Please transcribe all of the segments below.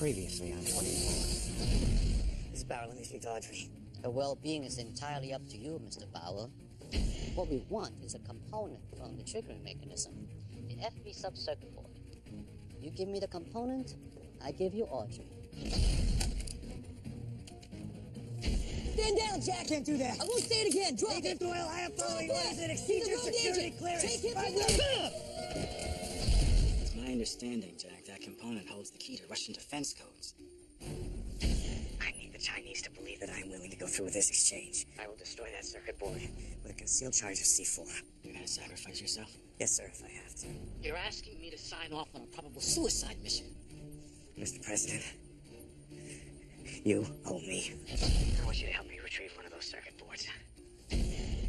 Previously on 24. This Bauer, let me speak to Audrey. The well-being is entirely up to you, Mr. Bauer. What we want is a component from the triggering mechanism, the FB sub-circuit board. You give me the component, I give you Audrey. Stand down, Jack! Can't do that! I won't say it again! Drop Agent it! Doyle, I have following orders that exceed your security clearance! Take him from It's my understanding, Jack, that component holds the key to Russian defense codes. I need the Chinese to believe that I am willing to go through with this exchange. I will destroy that circuit board with a concealed charge of C4. You're gonna sacrifice yourself? Yes, sir, if I have to. You're asking me to sign off on a probable suicide mission. Mr. President, you owe me. I want you to help me retrieve one of those circuit boards.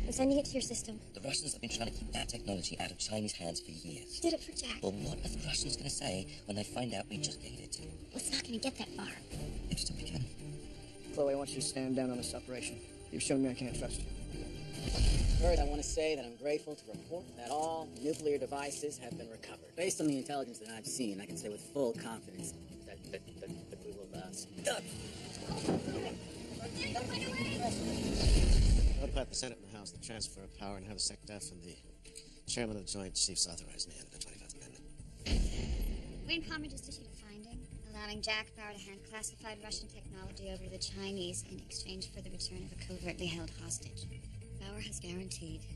I'm sending it to your system. The Russians have been trying to keep that technology out of Chinese hands for years. You did it for Jack. Well, what are the Russians going to say when they find out we just gave it to them? Well, it's not going to get that far. It's still Buchanan. Chloe, I want you to stand down on this operation. You've shown me I can't trust you. First, I want to say that I'm grateful to report that all nuclear devices have been recovered. Based on the intelligence that I've seen, I can say with full confidence that we will Notify the Senate and the House the transfer of power and have the SecDef and the Chairman of the Joint Chiefs authorize me under the 25th Amendment. Wayne Palmer just issued a finding allowing Jack Bauer to hand classified Russian technology over to the Chinese in exchange for the return of a covertly held hostage. Bauer has guaranteed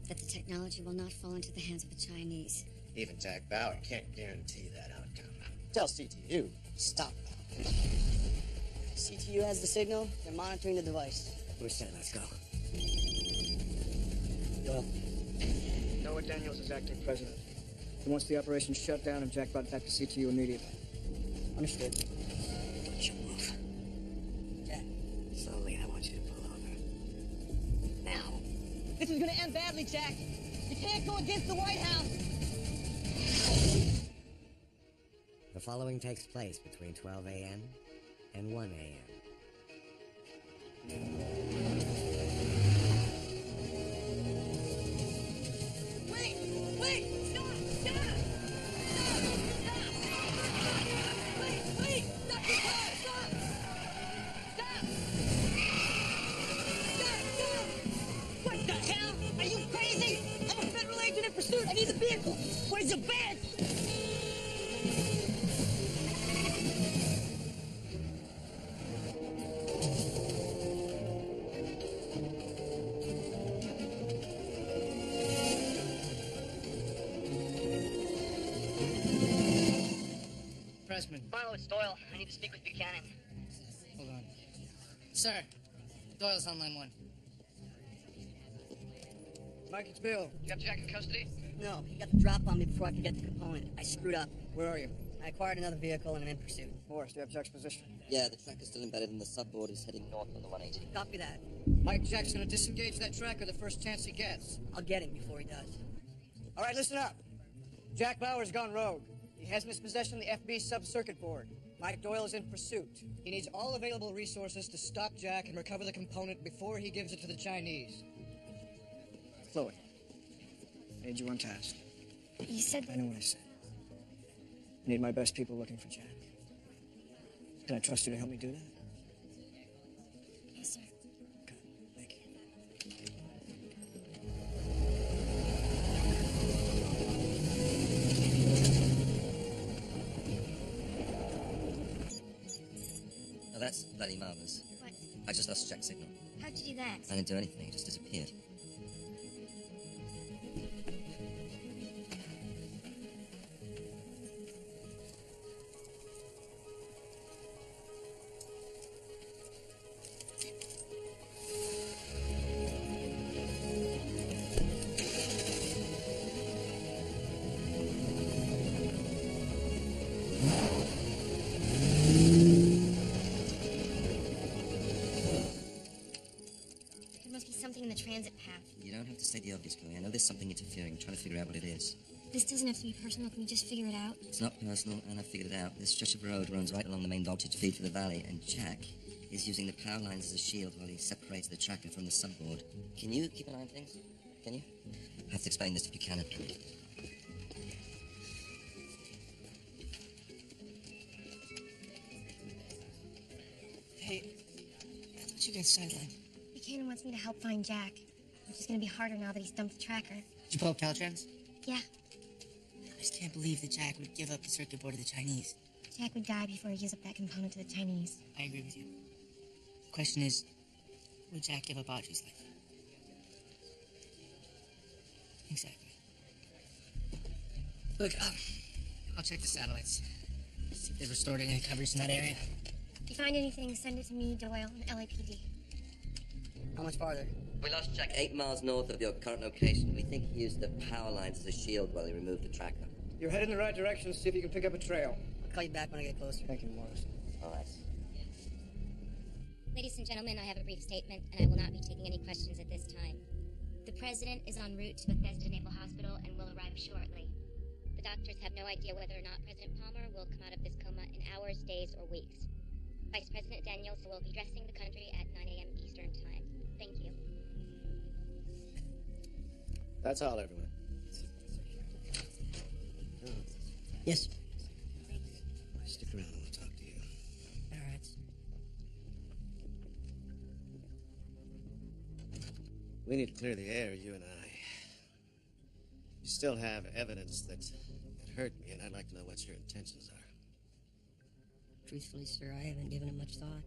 that the technology will not fall into the hands of the Chinese. Even Jack Bauer can't guarantee that outcome. Tell CTU, stop that. CTU has the signal. They're monitoring the device. We're set, let's go. Doyle. Noah Daniels is acting president. He wants the operation shut down and Jack brought back to CTU immediately. Understood. Don't you move. Jack. Slowly, I want you to pull over. Now. This is going to end badly, Jack. You can't go against the White House. The following takes place between 12 a.m. and 1 a.m. Wait! Stop! Wait! Stop your car! Stop! What the hell? Are you crazy? I'm a federal agent in pursuit. I need the vehicle. Where's your badge? Pressman, Barlow, it's Doyle. I need to speak with Buchanan. hold on. Sir, Doyle's on line 1. Mike, it's Bill. You have Jack in custody? No, he got the drop on me before I could get the component. I screwed up. Where are you? I acquired another vehicle and I'm in pursuit. Morris, do you have Jack's position? Yeah, the track is still embedded in the subboard. Is heading north on the 180. Copy that. Mike, Jack's gonna disengage that tracker the first chance he gets. I'll get him before he does. All right, listen up. Jack Bauer's gone rogue. He has in his possession the FB sub-circuit board. Mike Doyle is in pursuit. He needs all available resources to stop Jack and recover the component before he gives it to the Chinese. Chloe, I need you on task. You said... I know what I said. I need my best people looking for Jack. Can I trust you to help me do that? Yes, sir. Okay, thank you. Now that's bloody marvelous. What? I just lost Jack's signal. How'd you do that? I didn't do anything. It just disappeared. There must be something in the transit path. You don't have to say the obvious, Chloe. I know there's something interfering. I'm trying to figure out what it is. This doesn't have to be personal. Can we just figure it out? It's not personal, and I figured it out. This stretch of road runs right along the main voltage feed for the valley, and Jack is using the power lines as a shield while he separates the tracker from the subboard. Can you keep an eye on things? Can you? I have to explain this to Buchanan. you get sidelined? Buchanan wants me to help find Jack, which is going to be harder now that he's dumped the tracker. Did you pull up Caltrans? Yeah, I just can't believe that Jack would give up the circuit board to the Chinese. Jack would die before he gives up that component to the Chinese. I agree with you. The question is, would Jack give up Audrey's life? Exactly. Look, I'll check the satellites. See if they've restored any coverage in that area. If you find anything, send it to me, Doyle, and LAPD. How much farther? We lost Jack 8 miles north of your current location. We think he used the power lines as a shield while he removed the tracker. You're headed in the right direction. See if you can pick up a trail. I'll call you back when I get closer. Thank you, Morris. All right. Ladies and gentlemen, I have a brief statement, and I will not be taking any questions at this time. The President is en route to Bethesda Naval Hospital and will arrive shortly. The doctors have no idea whether or not President Palmer will come out of this coma in hours, days, or weeks. Vice President Daniels will be addressing the country at 9 a.m. Eastern Time. Thank you. That's all, everyone. Yes. Stick around, I want to talk to you. All right. We need to clear the air, you and I. You still have evidence that hurt me, and I'd like to know what your intentions are. Truthfully, sir, I haven't given it much thought.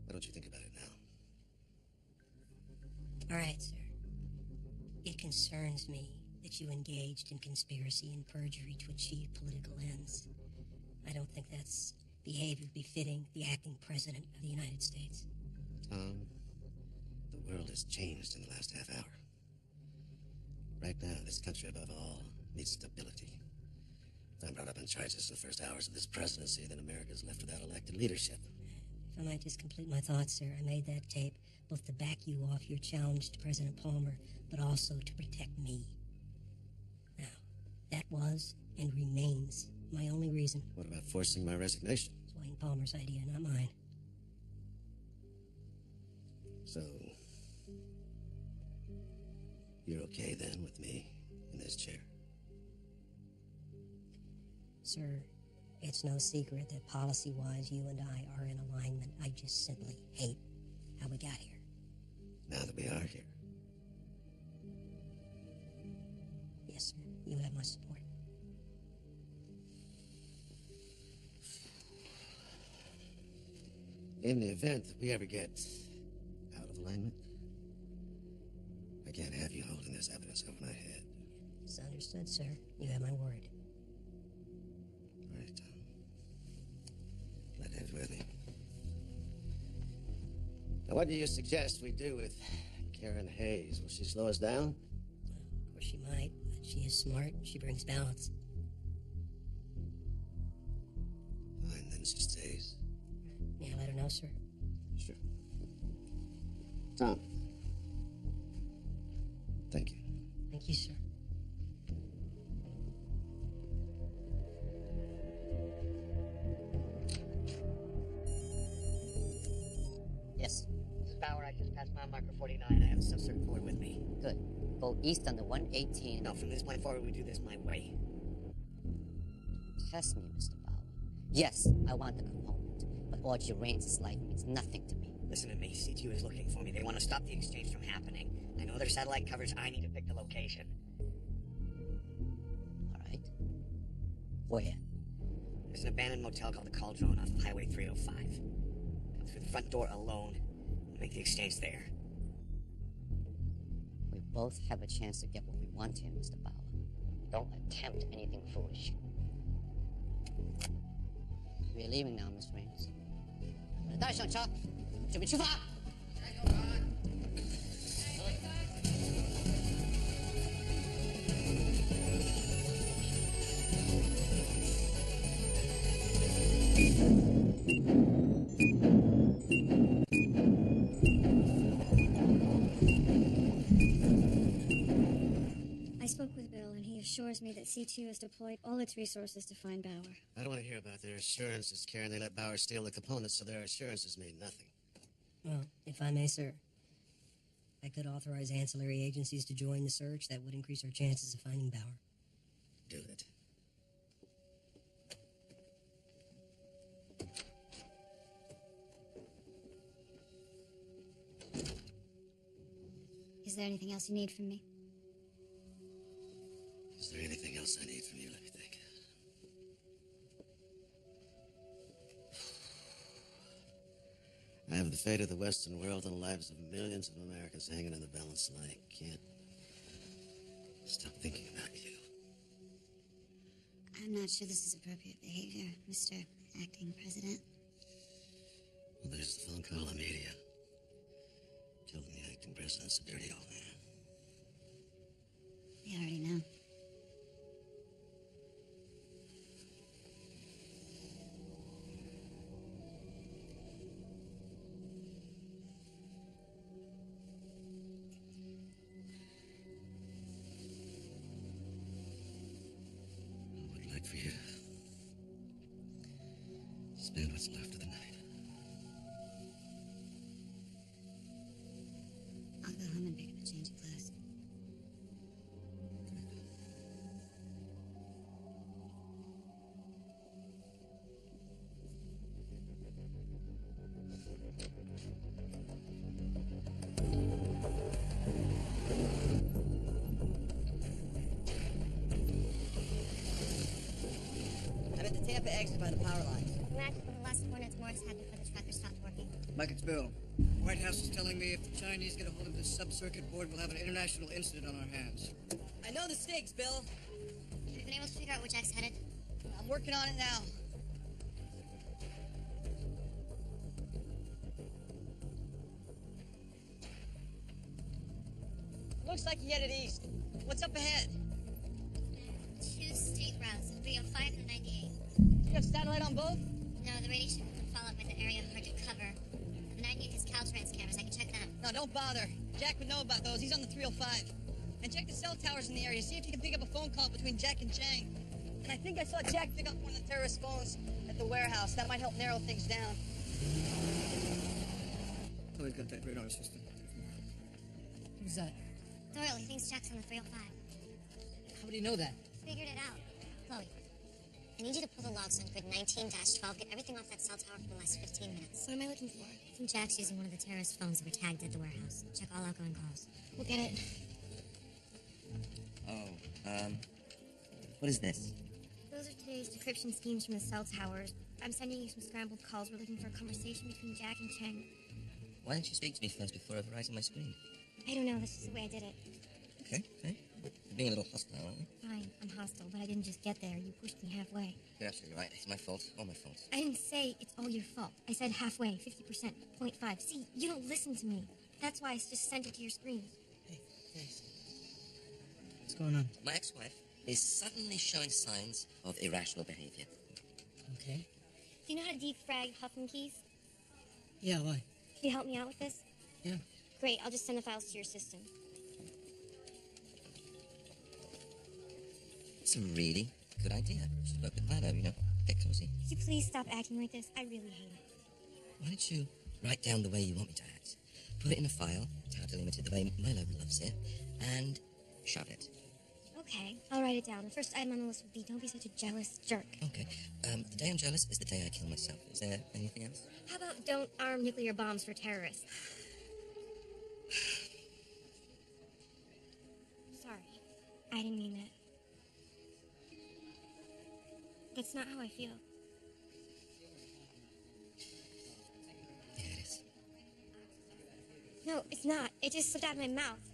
Why don't you think about it now? All right, sir. It concerns me that you engaged in conspiracy and perjury to achieve political ends. I don't think that's behavior befitting the acting president of the United States. Tom, the world has changed in the last half hour. Right now, this country, above all, needs stability. If I'm brought up on charges in the first hours of this presidency, then America's left without elected leadership. If I might just complete my thoughts, sir, I made that tape both to back you off your challenge to President Palmer, but also to protect me. Now, that was and remains my only reason. What about forcing my resignation? It's Wayne Palmer's idea, not mine. So, you're okay then with me in this chair? Sir, it's no secret that policy-wise you and I are in alignment. I just simply hate how we got here. Now that we are here. Yes, sir. You have my support. In the event that we ever get out of alignment, I can't have you holding this evidence over my head. It's understood, sir. You have my word. All right, Tom. Let Ed with me. Now, what do you suggest we do with Karen Hayes? Will she slow us down? Of course she might, but she is smart. She brings balance. Fine, then she stays. May I let her know, sir? Sure. Tom. Thank you. Thank you, sir. Yes. This is Bauer. I just passed mile marker 49. I have a sub-circuit board with me. Good. Go east on the 118. No, from this point forward, we do this my way. Test me, Mr. Bauer. Yes, I want the component, but Audrey Raines' life means nothing to me. Listen to me. C2 is looking for me. They want to stop the exchange from happening. I know their satellite coverage. I need to pick the location. All right. Where? There's an abandoned motel called the Cauldron off of Highway 305. Come through the front door alone and make the exchange there. We both have a chance to get what we want here, Mr. Bauer. Don't attempt anything foolish. We're leaving now, Miss Raines. 带上车，准备出发。I spoke with Bill, and he assures me that C2 has deployed all its resources to find Bauer. I don't want to hear about their assurances, Karen. They let Bauer steal the components, so their assurances mean nothing. Well, if I may, sir, I could authorize ancillary agencies to join the search. That would increase our chances of finding Bauer. Do it. Is there anything else you need from me? Is there anything else I need from you? Let me think. I have the fate of the Western world and the lives of millions of Americans hanging in the balance, and I can't stop thinking about you. I'm not sure this is appropriate behavior, Mr. Acting President. Well, there's the phone call I made you. Telling the acting president's a dirty old man. We already know. I would like for you to spend what's left of the night. I'll go home and pick up a change of clothes. I'm at the Tampa exit by the power lines. Match for the last coordinates Morris had before the tracker stopped working. Mike, it's Bill. White House is telling me if the Chinese get a hold of this sub-circuit board, we'll have an international incident on our hands. I know the stakes, Bill. Have you been able to figure out where Jack's headed? I'm working on it now. Looks like he headed east. What's up ahead? 2 state routes, the 305 and the 98. You have satellite on both? No, the radiation fallout made the area hard to cover. The 98 has Caltrans cameras. I can check them. No, don't bother. Jack would know about those. He's on the 305. And check the cell towers in the area. See if you can pick up a phone call between Jack and Chang. And I think I saw Jack pick up one of the terrorist phones at the warehouse. That might help narrow things down. Oh, he's got that radar system. Who's that? Doyle, he thinks Jack's on the 305. How would he know that? Figured it out. Chloe, I need you to pull the logs on grid 19-12. Get everything off that cell tower for the last 15 minutes. What am I looking for? I think Jack's using one of the terrorist phones that were tagged at the warehouse. Check all outgoing calls. We'll get it. Oh, what is this? Those are today's decryption schemes from the cell towers. I'm sending you some scrambled calls. We're looking for a conversation between Jack and Cheng. Why didn't you speak to me first before overwriting my screen? I don't know. This is the way I did it. Okay. You're being a little hostile, aren't you? Fine, I'm hostile, but I didn't just get there. You pushed me halfway. You're absolutely right. It's my fault. All my fault. I didn't say it's all your fault. I said halfway, 50%, 0.5. See, you don't listen to me. That's why I just sent it to your screen. Hey, thanks. What's going on? My ex-wife is suddenly showing signs of irrational behavior. Okay. Do you know how to defrag Huffman keys? Yeah, why? Can you help me out with this? Yeah. Great, I'll just send the files to your system. It's a really good idea. Should work with Milo, you know. Get cozy. Could you please stop acting like this? I really hate it. Why don't you write down the way you want me to act? Put it in a file, tab delimited the way Milo loves it, and shove it. Okay, I'll write it down. The first item on the list would be don't be such a jealous jerk. Okay. The day I'm jealous is the day I kill myself. Is there anything else? How about don't arm nuclear bombs for terrorists? Sorry, I didn't mean that. That's not how I feel. Yeah, it is. No, it's not. It just slipped out of my mouth.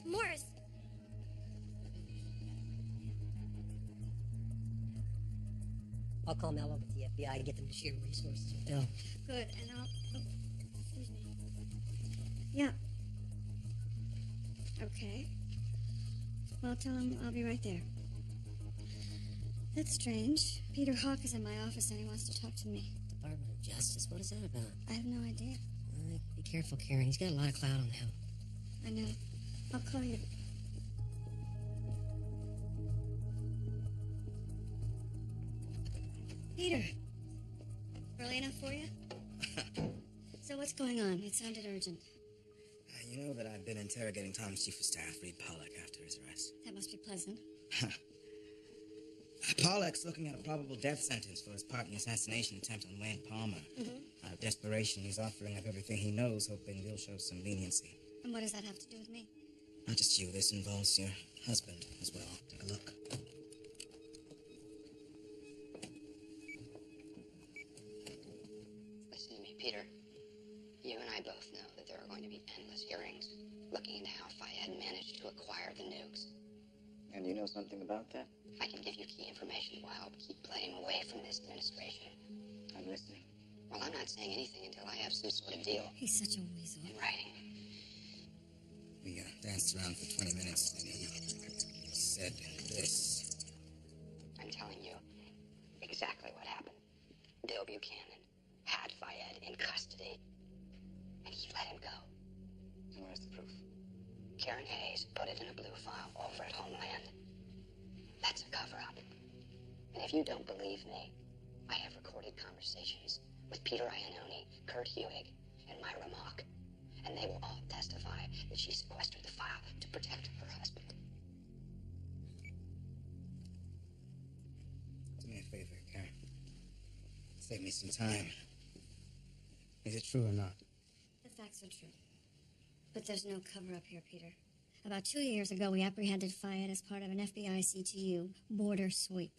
Morris! I'll call Mel over to the FBI to get them to share resources with Bill. Good, and I'll... Oh, excuse me. Yeah. Okay. Well, tell him I'll be right there. That's strange. Peter Hawk is in my office and he wants to talk to me. Department of Justice, what is that about? I have no idea. Be careful, Karen. He's got a lot of clout on the hill. I know. I'll call you. Peter. Early enough for you? So what's going on? It sounded urgent. You know that I've been interrogating Tom's chief of staff, Reed Pollack, after his arrest. That must be pleasant. Pollack's looking at a probable death sentence for his part in the assassination attempt on Wayne Palmer. Out of desperation, he's offering up everything he knows, hoping he'll show some leniency. And what does that have to do with me? Not just you, this involves your husband as well. Take a look. Listen to me, Peter. You and I both know that there are going to be endless hearings looking into how Fayed managed to acquire the nukes. And you know something about that? I can give you key information that will help keep blame away from this administration. I'm listening. Well, I'm not saying anything until I have some sort of deal He's such a weasel. in writing. We danced around for 20 minutes, and he said this. I'm telling you exactly what happened. Bill Buchanan had Fayed in custody, and he let him go. And where's the proof? Karen Hayes put it in a blue file over at Homeland. That's a cover-up. And if you don't believe me, I have recorded conversations with Peter Iannone, Kurt Hewig, and Myra Mock, and they will all testify that she sequestered the file to protect her husband. Do me a favor, Karen. Save me some time. Is it true or not? The facts are true. But there's no cover-up here, Peter. About 2 years ago, we apprehended Fayed as part of an FBI CTU border sweep.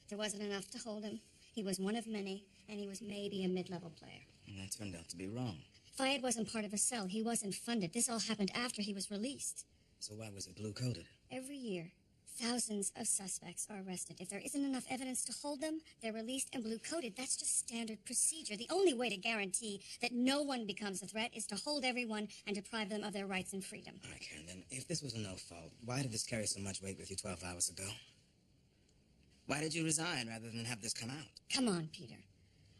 There wasn't enough to hold him. He was one of many, and he was maybe a mid-level player. And that turned out to be wrong. Fayed wasn't part of a cell. He wasn't funded. This all happened after he was released. So why was it blue-coded? Every year, thousands of suspects are arrested. If there isn't enough evidence to hold them, they're released and blue-coded. That's just standard procedure. The only way to guarantee that no one becomes a threat is to hold everyone and deprive them of their rights and freedom. All right, Karen, then, if this was a no-fault, why did this carry so much weight with you 12 hours ago? Why did you resign rather than have this come out? Come on, Peter.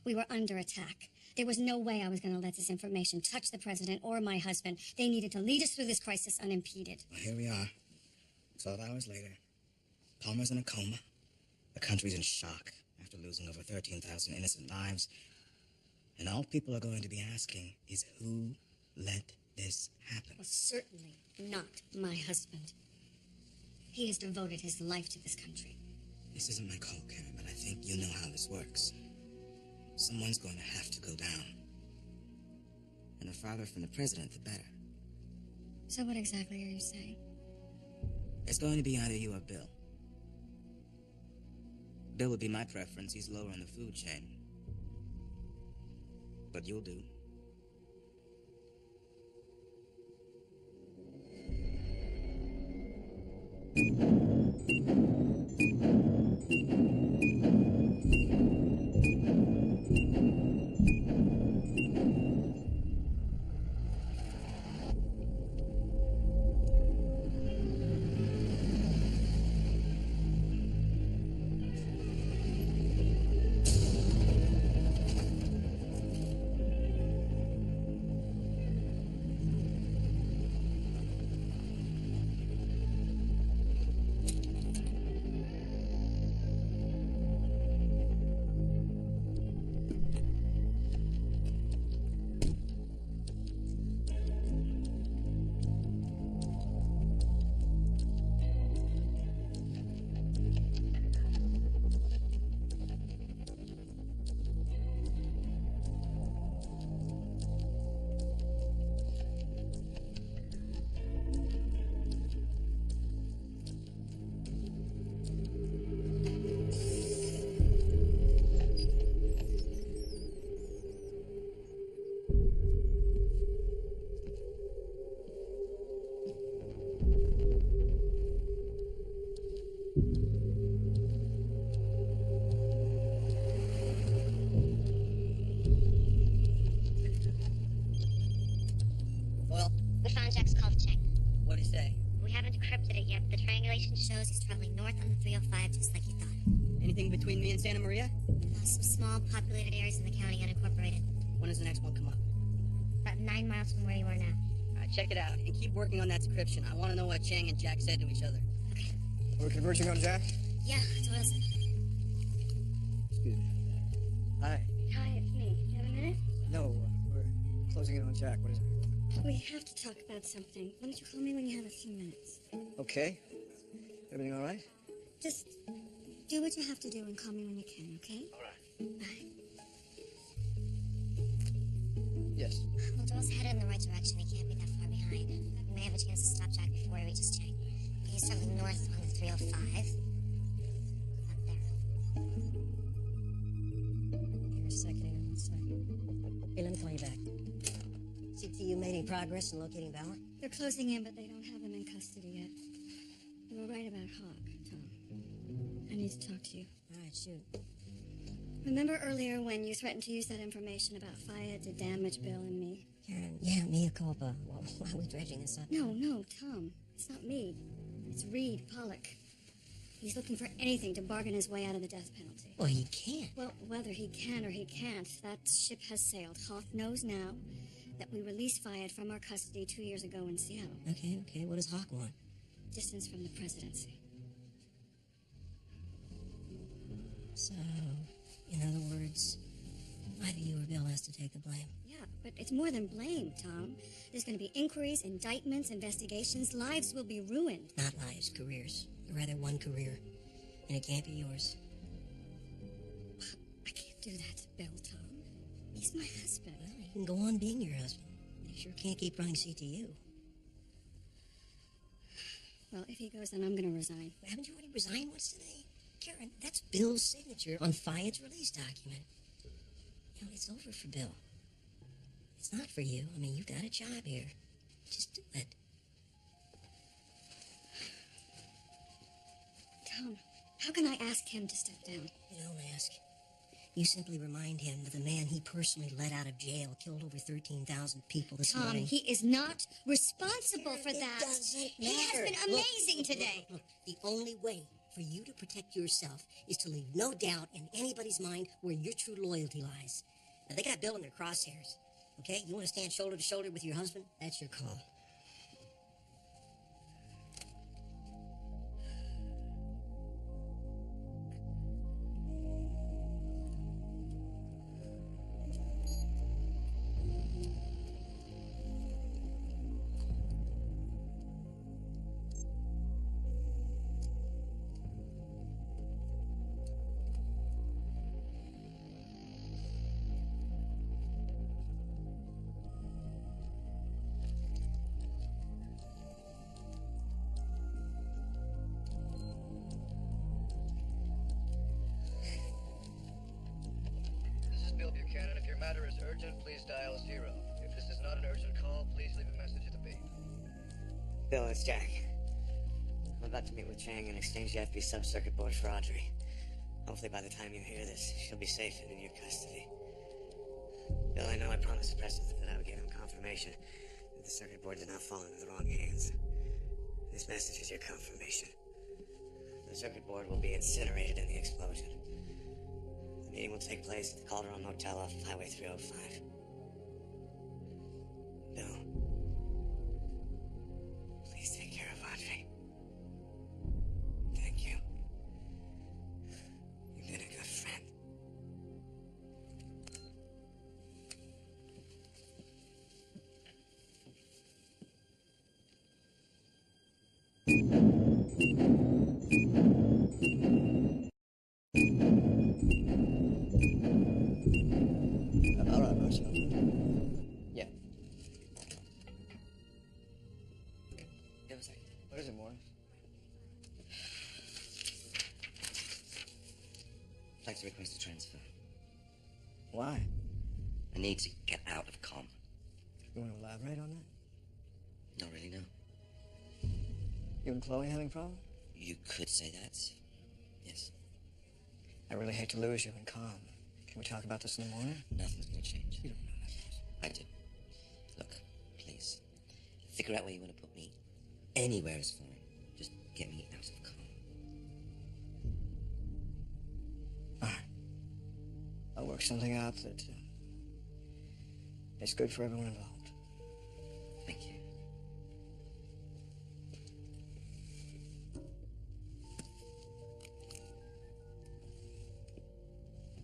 We were under attack. There was no way I was going to let this information touch the president or my husband. They needed to lead us through this crisis unimpeded. Well, here we are, 12 hours later. Palmer's in a coma. The country's in shock after losing over 13,000 innocent lives. And all people are going to be asking is who let this happen? Well, certainly not my husband. He has devoted his life to this country. This isn't my call, Karen, but I think you know how this works. Someone's going to have to go down. And the farther from the president, the better. So what exactly are you saying? It's going to be either you or Bill. Bill would be my preference. He's lower in the food chain. But you'll do. shows he's traveling north on the 305 just like you thought. Anything between me and Santa Maria? Some small populated areas in the county unincorporated. When does the next one come up? About 9 miles from where you are now. All right, check it out and keep working on that decryption. I want to know what Chang and Jack said to each other. Okay. We're converging on Jack? Yeah, it's Wilson. Excuse me. Hi. Hi, it's me. Do you have a minute? No, we're closing in on Jack. What is it? We have to talk about something. Why don't you call me when you have a few minutes? Okay. Everything all right? Just do what you have to do and call me when you can, okay? All right. Bye. Yes. Well, Joel's headed in the right direction. He can't be that far behind. may have a chance to stop Jack before he reaches Chang. He's traveling north on the 305. Up there. Here a second, hang on one sec. Hey, let me call you back. CTU made any progress in locating Valor? They're closing in, but they don't have him in custody yet. You were right about Hawk, Tom. I need to talk to you. All right, shoot. Remember earlier when you threatened to use that information about Fayed to damage Bill and me? Karen, yeah, mea culpa. Well, why are we dredging this up? No, Tom. It's not me. It's Reed Pollock. He's looking for anything to bargain his way out of the death penalty. Well, he can't. Well, whether he can or he can't, that ship has sailed. Hawk knows now that we released Fayed from our custody 2 years ago in Seattle. Okay. What does Hawk want? Distance from the presidency. So, in other words, either you or Bill has to take the blame. Yeah, but it's more than blame, Tom. There's going to be inquiries, indictments, investigations. Lives will be ruined. Not lives, careers. Or rather, one career. And it can't be yours. I can't do that to Bill, Tom. He's my husband. Well, you can go on being your husband. You sure can't keep running CTU. Well, if he goes, then I'm going to resign. Haven't you already resigned once today? Karen, that's Bill's signature on Fayed's release document. You know, it's over for Bill. It's not for you. I mean, you've got a job here. Just do it. Tom, how can I ask him to step down? You don't ask. You simply remind him that the man he personally let out of jail killed over 13,000 people this Tom, morning. he is not responsible for that. It doesn't matter. He has been amazing today. Look, the only way for you to protect yourself is to leave no doubt in anybody's mind where your true loyalty lies. Now, they got Bill in their crosshairs, okay? You want to stand shoulder to shoulder with your husband? That's your call. Matter is urgent, please dial 0. If this is not an urgent call, please leave a message at the beep. Bill, it's Jack. I'm about to meet with Chang and exchange the FB sub-circuit board for Audrey. Hopefully by the time you hear this, she'll be safe and in your custody. Bill, I know I promised the president that I would give him confirmation that the circuit board did not fall into the wrong hands. This message is your confirmation. The circuit board will be incinerated in the explosion. The meeting will take place at the Calderon Motel off of Highway 305. Bill, please take care of Audrey. Thank you. You've been a good friend. All right, Marshal. Yeah. Give a second. What is it, Morris? I'd like to request a transfer. Why? I need to get out of comm. You want to elaborate on that? Not really, no. You and Chloe having problems? You could say that. Yes. I really hate to lose you in comm. Can we talk about this in the morning? Nothing's gonna change. You don't know that. I do. Look, please. Figure out where you want to put me. Anywhere is fine. Just get me out of comm. All right. I'll work something out that is good for everyone involved. Thank you.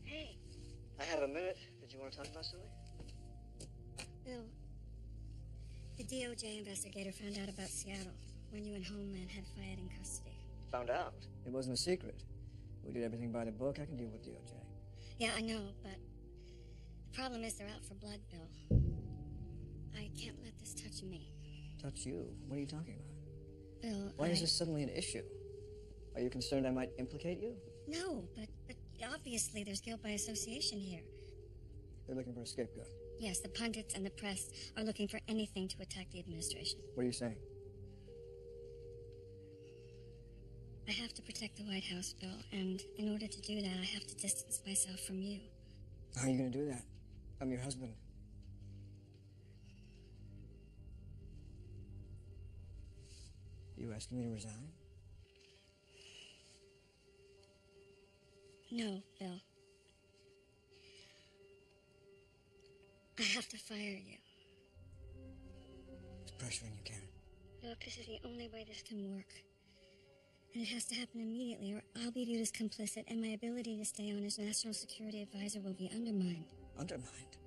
Hey, I have a minute. Did you want to talk about something? Bill. The DOJ investigator found out about Seattle when you and Homeland had Fayed in custody. Found out. It wasn't a secret. We did everything by the book. I can deal with DOJ. Yeah, I know, but the problem is they're out for blood, Bill. I can't let this touch me. touch you. What are you talking about? Bill, Why is this suddenly an issue? Are you concerned I might implicate you? No, but obviously there's guilt by association here. They're looking for a scapegoat. Yes, the pundits and the press are looking for anything to attack the administration. What are you saying? I have to protect the White House, Bill, and in order to do that, I have to distance myself from you. How are you going to do that? I'm your husband. You asking me to resign? No, Bill. I have to fire you. It's pressuring you, Karen. Look, this is the only way this can work. And it has to happen immediately, or I'll be viewed as complicit, and my ability to stay on as National Security Advisor will be undermined. Undermined?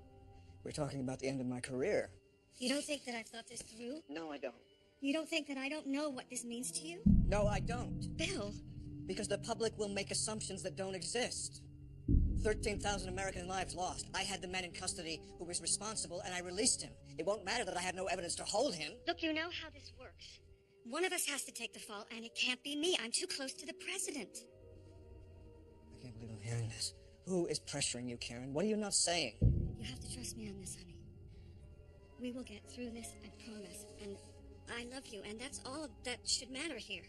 We're talking about the end of my career. You don't think that I've thought this through? No, I don't. You don't think that I don't know what this means to you? No, I don't. Bill! Because the public will make assumptions that don't exist. 13,000 American lives lost. I had the man in custody who was responsible, and I released him. It won't matter that I have no evidence to hold him. Look, you know how this works. One of us has to take the fall, and it can't be me. I'm too close to the president. I can't believe I'm hearing this. Who is pressuring you, Karen? What are you not saying? You have to trust me on this, honey. We will get through this, I promise. And I love you, and that's all that should matter here.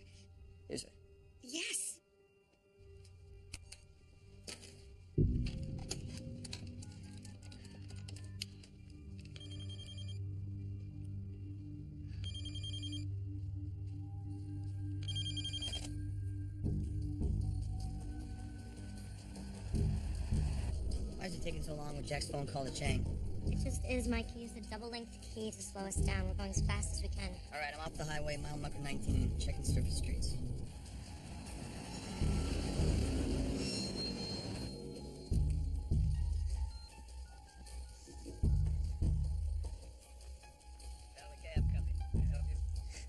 Is it? Yes. Why is it taking so long with Jack's phone call to Chang? It just is, Mikey. Use the double-linked key to slow us down. We're going as fast as we can. All right, I'm off the highway, mile marker 19, checking surface streets.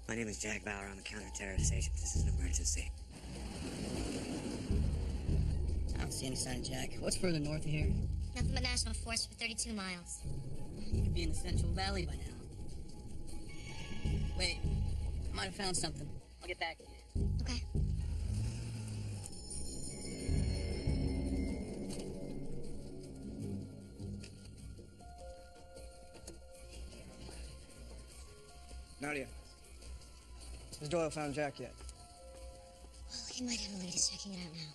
My name is Jack Bauer. I'm a counter-terrorist agent. This is an emergency. I don't see any sign of Jack. What's further north of here? Nothing but National Forest for 32 miles. You could be in the Central Valley by now. Wait, I might have found something. I'll get back to you. Okay. Nadia, has Doyle found Jack yet? Well, he might have a lead. He's checking it out now.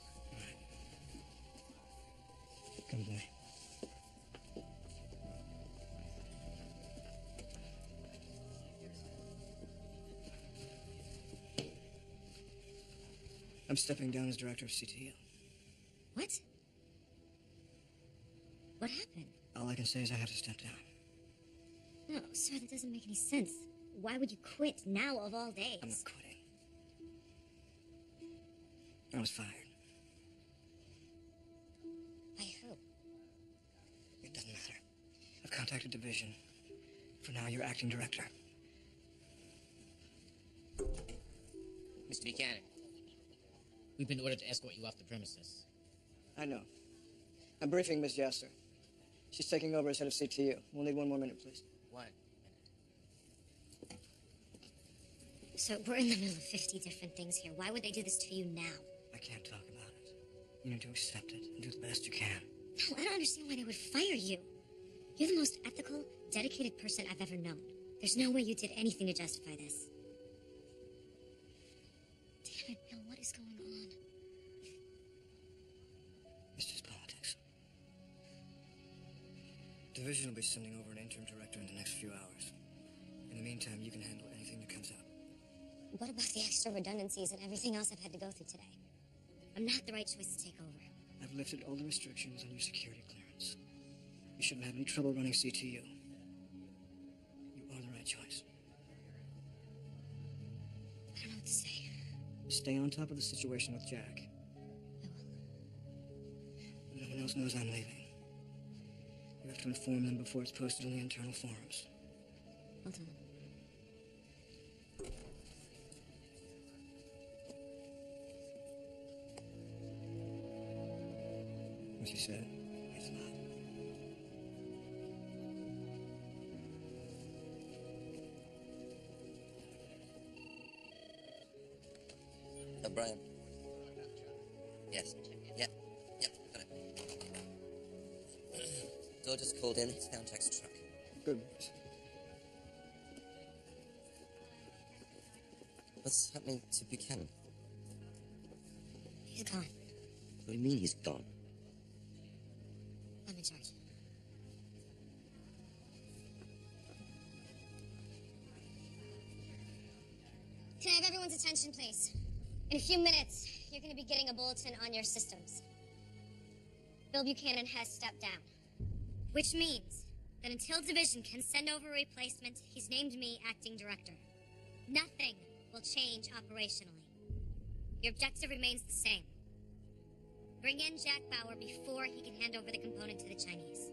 Come with me. I'm stepping down as director of CTU. What? What happened? All I can say is I have to step down. No, sir, that doesn't make any sense. Why would you quit now of all days? I'm not quitting. I was fired. By who? It doesn't matter. I've contacted division. For now, you're acting director. Mr. Buchanan, we've been ordered to escort you off the premises. I know. I'm briefing Miss Yasser. She's taking over as head of CTU. We'll need 1 more minute, please. 1 minute. Sir, we're in the middle of 50 different things here. Why would they do this to you now? I can't talk about it. You need to accept it and do the best you can. No, I don't understand why they would fire you. You're the most ethical, dedicated person I've ever known. There's no way you did anything to justify this. Damn it, Bill, what is going on? It's just politics. Division will be sending over an interim director in the next few hours. In the meantime, you can handle anything that comes up. What about the extra redundancies and everything else I've had to go through today? I'm not the right choice to take over. I've lifted all the restrictions on your security clearance. You shouldn't have any trouble running CTU. You are the right choice. I don't know what to say. Stay on top of the situation with Jack. I will. No one else knows I'm leaving. You have to inform them before it's posted on the internal forums. Well done. What you said, it's not. Brian. Yes. Yep. Got it. Door just called in. It's down Jack's truck. Good. What's happening to Buchanan? He's gone. What do you mean he's gone? I'm in charge. Can I have everyone's attention, please? In a few minutes, you're going to be getting a bulletin on your systems. Bill Buchanan has stepped down. Which means that until Division can send over a replacement, he's named me acting director. Nothing will change operationally. Your objective remains the same. Bring in Jack Bauer before he can hand over the component to the Chinese.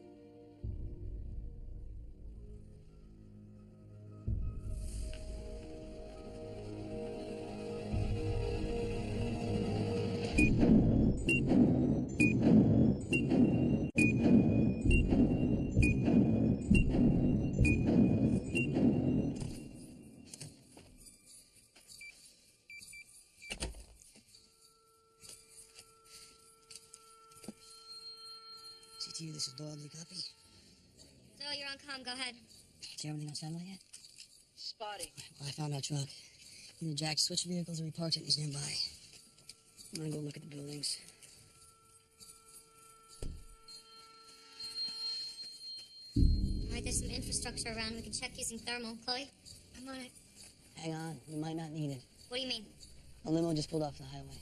CTU, this is Doyle. Do you copy? So you're on comm. Go ahead. See everything on satellite yet? Spotty. Well, I found our truck. Either Jack switched vehicles or he parked it and he's nearby. I'm gonna go look at the buildings. All right, there's some infrastructure around. We can check using thermal. Chloe, I'm on it. Hang on, you might not need it. What do you mean? A limo just pulled off the highway.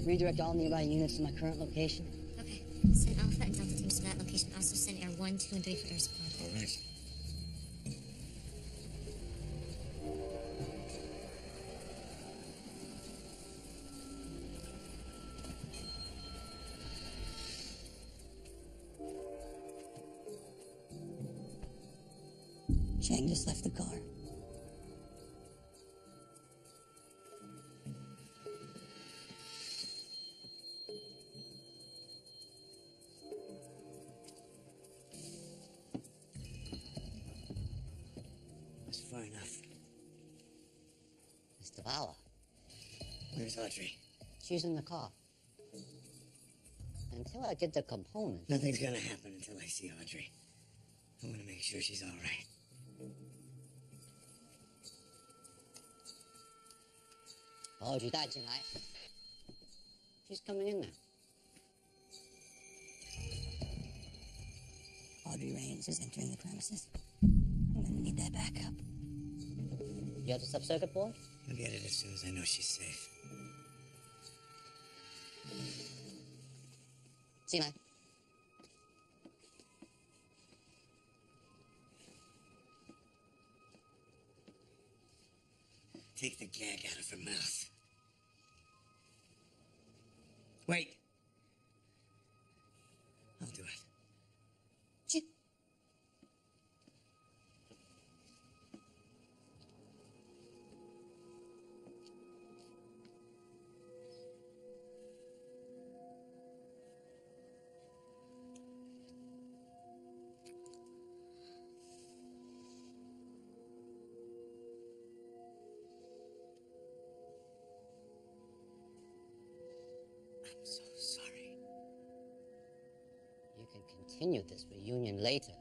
Redirect all nearby units to my current location. Okay. Send Alpha and Delta teams to that location. Also send Air 1, 2, and 3 for air support. All right. Chang just left the car. That's far enough. Mr. Bauer, Where's Audrey? she's in the car. Until I get the component. Nothing's gonna happen until I see Audrey. I want to make sure she's all right. Audrey 带进来. She's coming in now. Audrey Raines is entering the premises. I'm gonna need that backup. You have the sub-circuit board? I'll get it as soon as I know she's safe. 进来. Take the gag out of her mouth. Wait. I'll do it. I'm so sorry. You can continue this reunion later.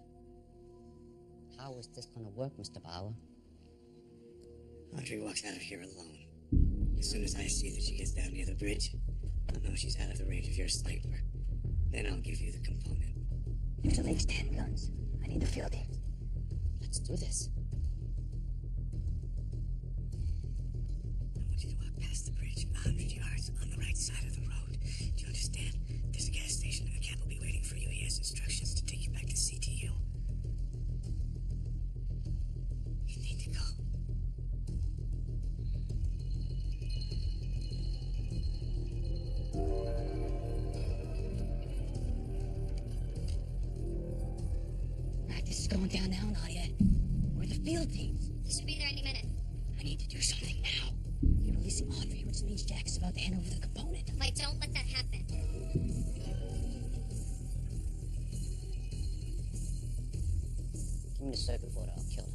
How is this gonna work, Mr. Bauer? Audrey walks out of here alone. As soon as I see that she gets down near the bridge, I'll know she's out of the range of your sniper. Then I'll give you the component. There's at least 10 guns. I need the field teams. Let's do this. I want you to walk past the bridge 100 yards on the right side of the road. Do you understand? There's a gas station and a cab will be waiting for you. He has instructions to take you back to CTU. You need to go. Right, this is going down now, Nadia. Where are the field teams? They should be there any minute. I need to do something now. You're releasing Audrey, which means Jack is about to hand over the component. If I don't let that happen, Give me the circuit board, I'll kill her.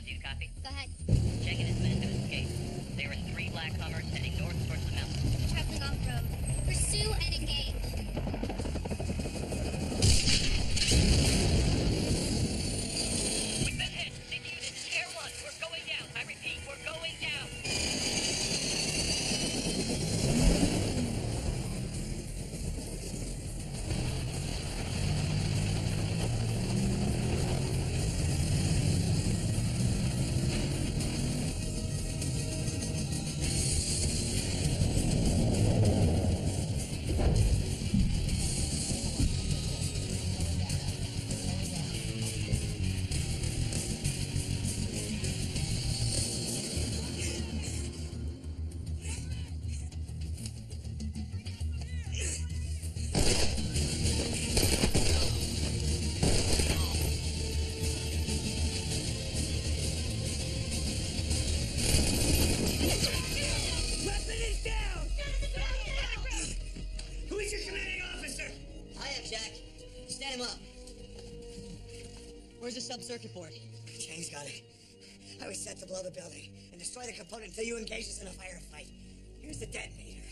Do you copy? Go ahead. Cheng and his men have escaped. They are in 3 black Hummers heading north towards the mountains. Traveling off-road. Pursue and engage. We've been hit. City units, Air 1, we're going down. I repeat, we're going down. Weapon is down! Who is your commanding officer? I am, Jack. Stand him up. Where's the sub-circuit board? Chang's got it. I was set to blow the building and destroy the component until you engage us in a firefight. Here's the detonator.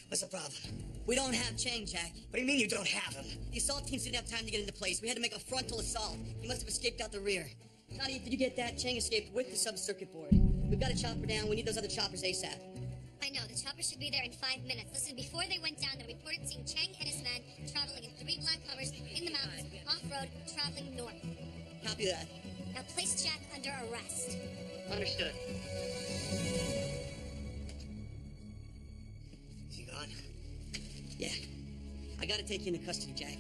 What's the problem? We don't have Chang, Jack. What do you mean you don't have him? The assault teams didn't have time to get into place. We had to make a frontal assault. He must have escaped out the rear. Not even did you get that? Chang escaped with the sub-circuit board. We've got a chopper down. We need those other choppers ASAP. I know, the chopper should be there in 5 minutes. Listen, before they went down, they reported seeing Chang and his men traveling in 3 black Hummers in the mountains, off-road, traveling north. Copy that. Now place Jack under arrest. Understood. Is he gone? Yeah. I gotta take you into custody, Jack.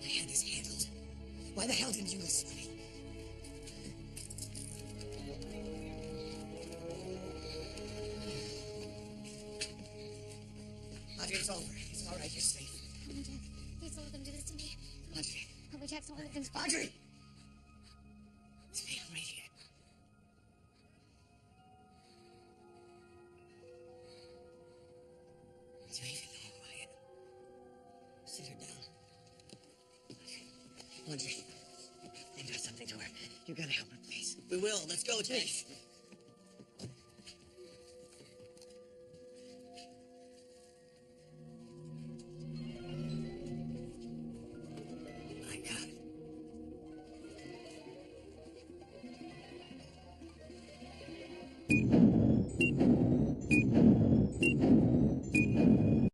I had this handled. Why the hell didn't you listen to me? Audrey, it's over. It's all right. You're safe. Oh, Jack, please don't let them do this to me. Audrey. Oh, Jack, don't let them... Audrey! It's me. I'm right here. Do you even know who I am? Sit her down. Audrey, you do something to her. You gotta help her, please. We will. Let's go, Jack. Please.